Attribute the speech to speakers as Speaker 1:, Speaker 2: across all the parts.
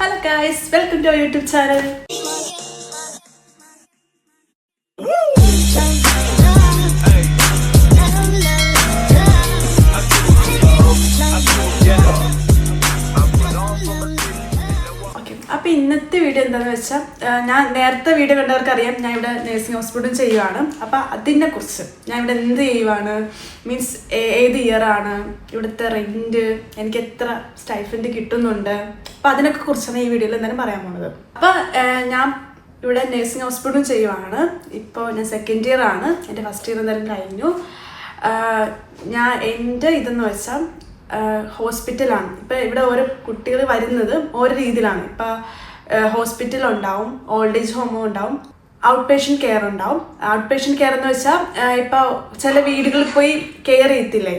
Speaker 1: Hello guys, welcome to our YouTube channel. അപ്പോൾ ഇന്നത്തെ video എന്താണെന്ന് വെച്ചാൽ ഞാൻ നേരത്തെ വീഡിയോ കണ്ടവർക്ക് അറിയാം ഞാൻ ഇവിടെ നഴ്സിംഗ് ഹോസ്പിറ്റൽ ചെയ്യുവാണ്. അപ്പോൾ അതിനെക്കുറിച്ച് ഞാൻ ഇവിടെ എന്ത് ചെയ്യുവാണ്, മീൻസ് ഏത് ഇയറാണ്, ഇവിടുത്തെ റെൻറ്റ്, എനിക്ക് എത്ര സ്റ്റൈഫൻഡ് കിട്ടുന്നുണ്ട്, അപ്പോൾ അതിനൊക്കെ കുറിച്ചാണ് ഈ വീഡിയോയിൽ എന്തായാലും പറയാൻ പോകുന്നത്. അപ്പോൾ ഞാൻ ഇവിടെ നഴ്സിംഗ് ഹോസ്പിറ്റലും ചെയ്യുവാണ്. ഇപ്പോൾ ഞാൻ സെക്കൻഡ് ഇയർ ആണ്, എൻ്റെ ഫസ്റ്റ് ഇയർ എന്തായാലും കഴിഞ്ഞു. എൻ്റെ ഇതെന്ന് വെച്ചാൽ ഹോസ്പിറ്റലാണ്. ഇപ്പം ഇവിടെ ഓരോ കുട്ടികൾ വരുന്നത് ഓരോ രീതിയിലാണ്. ഇപ്പം ഹോസ്പിറ്റലുണ്ടാവും, ഓൾഡ് ഏജ് ഹോമും ഉണ്ടാവും, ഔട്ട് പേഷ്യൻറ്റ് കെയർ ഉണ്ടാവും. ഔട്ട് പേഷ്യൻറ്റ് കെയർ എന്ന് വെച്ചാൽ ഇപ്പോൾ ചില വീടുകളിൽ പോയി കെയർ ചെയ്യത്തില്ലേ,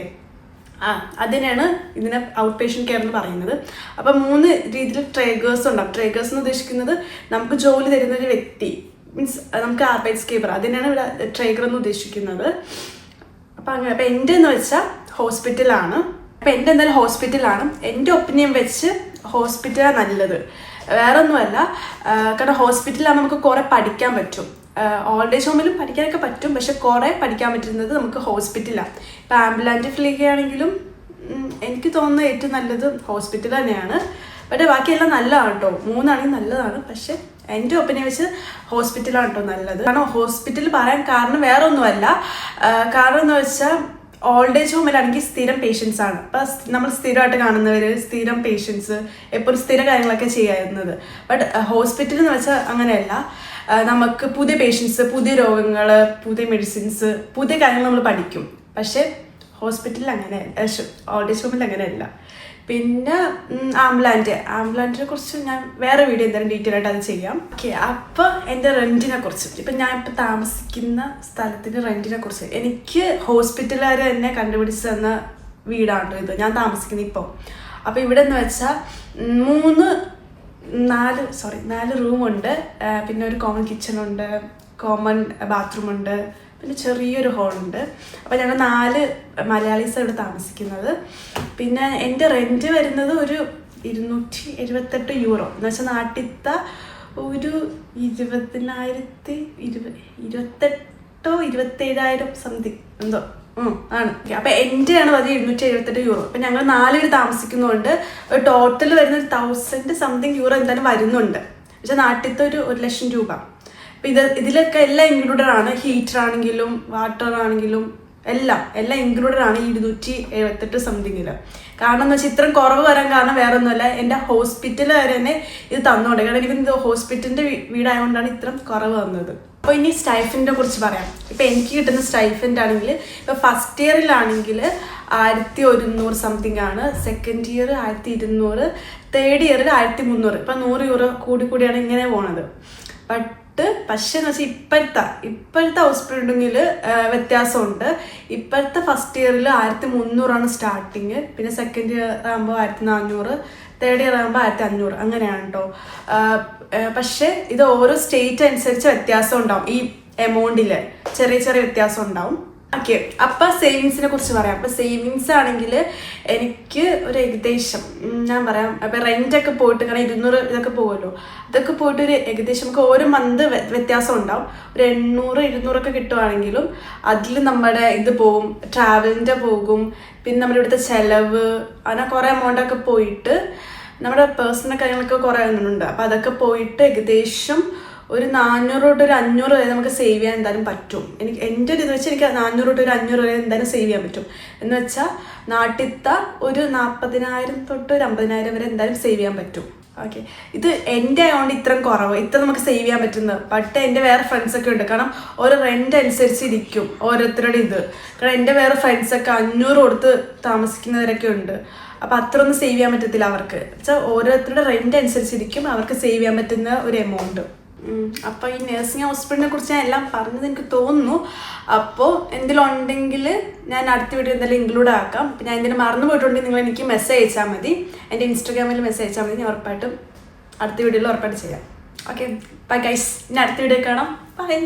Speaker 1: അതിനാണ് ഇതിനെ ഔട്ട് പേഷ്യൻറ്റ് കെയർ എന്ന് പറയുന്നത്. അപ്പം 3 രീതിയിൽ ട്രേഗേഴ്സ് ഉണ്ടാവും. ട്രേഗേഴ്സ് എന്ന് ഉദ്ദേശിക്കുന്നത് നമുക്ക് ജോലി തരുന്ന ഒരു വ്യക്തി, മീൻസ് നമുക്ക് ആർബൈറ്റ്സ്കേപ്പർ, അതിനാണ് ഇവിടെ ട്രേഗർ എന്ന് ഉദ്ദേശിക്കുന്നത്. അപ്പം അങ്ങനെ. അപ്പം എൻ്റെ എന്ന് വെച്ചാൽ ഹോസ്പിറ്റലാണ്. അപ്പം എൻ്റെ എന്തായാലും ഹോസ്പിറ്റലാണ്. എൻ്റെ ഒപ്പീനിയൻ വെച്ച് ഹോസ്പിറ്റലാണ് നല്ലത്, വേറെ ഒന്നുമല്ല. കാരണം ഹോസ്പിറ്റലാണ് നമുക്ക് കുറേ പഠിക്കാൻ പറ്റും. ഓൾഡ് ഏജ് ഹോമിലും പഠിക്കാനൊക്കെ പറ്റും, പക്ഷെ കുറേ പഠിക്കാൻ പറ്റുന്നത് നമുക്ക് ഹോസ്പിറ്റലാണ്. ഇപ്പം ആംബുലൻസ് ഫിലിക്കാണെങ്കിലും എനിക്ക് തോന്നുന്നത് ഏറ്റവും നല്ലത് ഹോസ്പിറ്റൽ തന്നെയാണ്. പക്ഷേ ബാക്കിയെല്ലാം നല്ലതാണ് കേട്ടോ, 3 ആണെങ്കിൽ നല്ലതാണ്. പക്ഷെ എൻ്റെ ഒപ്പീനിയൻ വെച്ച് ഹോസ്പിറ്റലാണ് കേട്ടോ നല്ലത്. കാരണം ഹോസ്പിറ്റൽ പറയാൻ കാരണം വേറെ ഒന്നുമല്ല. കാരണം എന്ന് വെച്ചാൽ ഓൾഡ് ഏജ് ഹോമിലാണെങ്കിൽ സ്ഥിരം പേഷ്യൻസ് ആണ്. അപ്പം നമ്മൾ സ്ഥിരമായിട്ട് കാണുന്നവർ, സ്ഥിരം പേഷ്യൻസ്, എപ്പോഴും സ്ഥിര കാര്യങ്ങളൊക്കെ ചെയ്യാവുന്നത്. ബട്ട് ഹോസ്പിറ്റൽ എന്ന് വെച്ചാൽ അങ്ങനെയല്ല. നമുക്ക് പുതിയ പേഷ്യൻസ്, പുതിയ രോഗങ്ങൾ, പുതിയ മെഡിസിൻസ്, പുതിയ കാര്യങ്ങൾ നമ്മൾ പഠിക്കും. പക്ഷേ ഹോസ്പിറ്റലിൽ അങ്ങനെ, ഓൾഡ് ഏജ് ഹോമിൽ അങ്ങനെയല്ല. പിന്നെ ആംബുലൻസിനെ കുറിച്ച് ഞാൻ വേറെ വീഡിയോ എന്തായാലും ഡീറ്റെയിൽ ആയിട്ട് അത് ചെയ്യാം. ഓക്കെ. അപ്പോൾ എൻ്റെ റെൻറ്റിനെ കുറിച്ച്, ഇപ്പം ഞാൻ ഇപ്പോൾ താമസിക്കുന്ന സ്ഥലത്തിൻ്റെ റെൻറ്റിനെ കുറിച്ച്, എനിക്ക് ഹോസ്പിറ്റലുകാർ തന്നെ കണ്ടുപിടിച്ച് തന്ന വീടാണ് ഇത് ഞാൻ താമസിക്കുന്നത് ഇപ്പോൾ. അപ്പോൾ ഇവിടെ എന്ന് വെച്ചാൽ 4 റൂമുണ്ട്, പിന്നെ ഒരു കോമൺ കിച്ചണുണ്ട്, കോമൺ ബാത്റൂമുണ്ട്, പിന്നെ ചെറിയൊരു ഹോളുണ്ട്. അപ്പോൾ ഞങ്ങൾ 4 മലയാളീസാണ് ഇവിടെ താമസിക്കുന്നത്. പിന്നെ എൻ്റെ റെൻറ്റ് വരുന്നത് ഒരു 278 യൂറോ, എന്ന് വെച്ചാൽ നാട്ടിലത്തെ ഒരു 27,000 സംതിങ് എന്തോ ആണ്. അപ്പം എൻ്റെയാണ് അത് 278 യൂറോ. അപ്പം ഞങ്ങൾ 4 പേര് താമസിക്കുന്നതുകൊണ്ട് ഒരു ടോട്ടൽ വരുന്ന 1000 സംതിങ് യൂറോ എന്തായാലും വരുന്നുണ്ട്. പക്ഷേ നാട്ടിലത്തെ ഒരു 1,00,000 രൂപ. അപ്പം ഇതിലൊക്കെ എല്ലാം ഇൻക്ലൂഡഡ് ആണ്. ഹീറ്റർ ആണെങ്കിലും വാട്ടർ ആണെങ്കിലും എല്ലാം ഇൻക്ലൂഡഡ് ആണ് ഈ 278 സംതിങ്ങിൽ. കാരണം എന്ന് വെച്ചാൽ ഇത്രയും കുറവ് വരാൻ കാരണം വേറെ ഒന്നുമല്ല, എൻ്റെ ഹോസ്പിറ്റലുകാർ തന്നെ ഇത് തന്നോണ്ട്. കാരണം എനിക്ക് ഹോസ്പിറ്റലിൻ്റെ വീടായതുകൊണ്ടാണ് ഇത്രയും കുറവ് വന്നത്. അപ്പോൾ ഇനി സ്റ്റൈഫൻഡിനെ കുറിച്ച് പറയാം. ഇപ്പം എനിക്ക് കിട്ടുന്ന സ്റ്റൈഫൻഡ് ആണെങ്കിൽ ഇപ്പോൾ ഫസ്റ്റ് ഇയറിലാണെങ്കിൽ 1100 സംതിങ് ആണ്, സെക്കൻഡ് ഇയർ 1200, തേർഡ് ഇയറിൽ 1300. ഇപ്പം 100 യൂറോ കൂടിയാണ് ഇങ്ങനെ പോണത്. പക്ഷേ എന്ന് വെച്ചാൽ ഇപ്പോഴത്തെ ഹോസ്പിറ്റലിൽ വ്യത്യാസമുണ്ട്. ഇപ്പോഴത്തെ ഫസ്റ്റ് ഇയറിൽ 1300 സ്റ്റാർട്ടിങ്, പിന്നെ സെക്കൻഡ് ഇയർ ആകുമ്പോൾ 1400, തേർഡ് ഇയർ ആകുമ്പോൾ 1500, അങ്ങനെയാണ് കേട്ടോ. പക്ഷേ ഇത് ഓരോ സ്റ്റേറ്റ് അനുസരിച്ച് വ്യത്യാസം ഉണ്ടാവും. ഈ എമൗണ്ടിൽ ചെറിയ വ്യത്യാസം ഉണ്ടാവും. ഓക്കെ. അപ്പം സേവിങ്സിനെ കുറിച്ച് പറയാം. അപ്പം സേവിങ്സ് ആണെങ്കിൽ എനിക്ക് ഒരു ഏകദേശം ഞാൻ പറയാം. അപ്പം റെൻറ്റൊക്കെ പോയിട്ട്, കാരണം 200 ഇതൊക്കെ പോകുമല്ലോ, ഇതൊക്കെ പോയിട്ട് ഒരു ഏകദേശം നമുക്ക് ഓരോ മന്ത് വ്യത്യാസം ഉണ്ടാവും. ഒരു 800-200 കിട്ടുവാണെങ്കിലും അതിൽ നമ്മുടെ ഇത് പോകും, ട്രാവലിൻ്റെ പോകും, പിന്നെ നമ്മുടെ ഇവിടുത്തെ ചിലവ്, അങ്ങനെ കുറേ എമൗണ്ടൊക്കെ പോയിട്ട് നമ്മുടെ പേഴ്സണൽ കാര്യങ്ങളൊക്കെ കുറേ ഉണ്ട്. അപ്പം അതൊക്കെ പോയിട്ട് ഏകദേശം ഒരു 400 തൊട്ട് ഒരു 500 വരെ നമുക്ക് സേവ് ചെയ്യാൻ എന്തായാലും പറ്റും. എൻ്റെ ഒരു ഇത് വെച്ച് എനിക്ക് 400 തൊട്ട് ഒരു 500 വരെ എന്തായാലും സേവ് ചെയ്യാൻ പറ്റും. എന്ന് വെച്ചാൽ നാട്ടിലത്തെ ഒരു 40,000 തൊട്ട് ഒരു 50,000 വരെ എന്തായാലും സേവ് ചെയ്യാൻ പറ്റും. ഓക്കെ. ഇത് എൻ്റെ ആയതുകൊണ്ട് ഇത്രയും കുറവ്, ഇത്ര നമുക്ക് സേവ് ചെയ്യാൻ പറ്റുന്നത്. ബട്ട് എൻ്റെ വേറെ ഫ്രണ്ട്സൊക്കെ ഉണ്ട്. കാരണം ഓരോ റെൻറ്റ് അനുസരിച്ചിരിക്കും ഓരോരുത്തരുടെ ഇത്. കാരണം എൻ്റെ വേറെ ഫ്രണ്ട്സൊക്കെ 500 കൊടുത്ത് താമസിക്കുന്നവരൊക്കെ ഉണ്ട്. അപ്പോൾ അത്ര ഒന്നും സേവ് ചെയ്യാൻ പറ്റത്തില്ല അവർക്ക്. വെച്ചാൽ ഓരോരുത്തരുടെ റെൻറ്റ് അനുസരിച്ചിരിക്കും അവർക്ക് സേവ് ചെയ്യാൻ പറ്റുന്ന ഒരു എമൗണ്ട്. അപ്പോൾ ഈ നഴ്സിംഗ് ഹോസ്പിറ്റലിനെ കുറിച്ച് ഞാൻ എല്ലാം പറഞ്ഞത് എനിക്ക് തോന്നുന്നു. അപ്പോൾ എന്തെങ്കിലും ഉണ്ടെങ്കിൽ ഞാൻ അടുത്ത വീഡിയോ എന്തായാലും ഇൻക്ലൂഡ് ആക്കാം. പിന്നെ ഞാൻ എന്തെങ്കിലും മറന്നു പോയിട്ടുണ്ടെങ്കിൽ നിങ്ങൾ എനിക്ക് മെസ്സേജ് അയച്ചാൽ മതി, എൻ്റെ ഇൻസ്റ്റാഗ്രാമിൽ മെസ്സേജ് അയച്ചാൽ മതി. ഞാൻ ഉറപ്പായിട്ടും അടുത്ത വീഡിയോയിൽ ഉറപ്പായിട്ട് ചെയ്യാം. Okay, bye guys. ഇനി അടുത്ത വീഡിയോ കാണാം. ബൈ.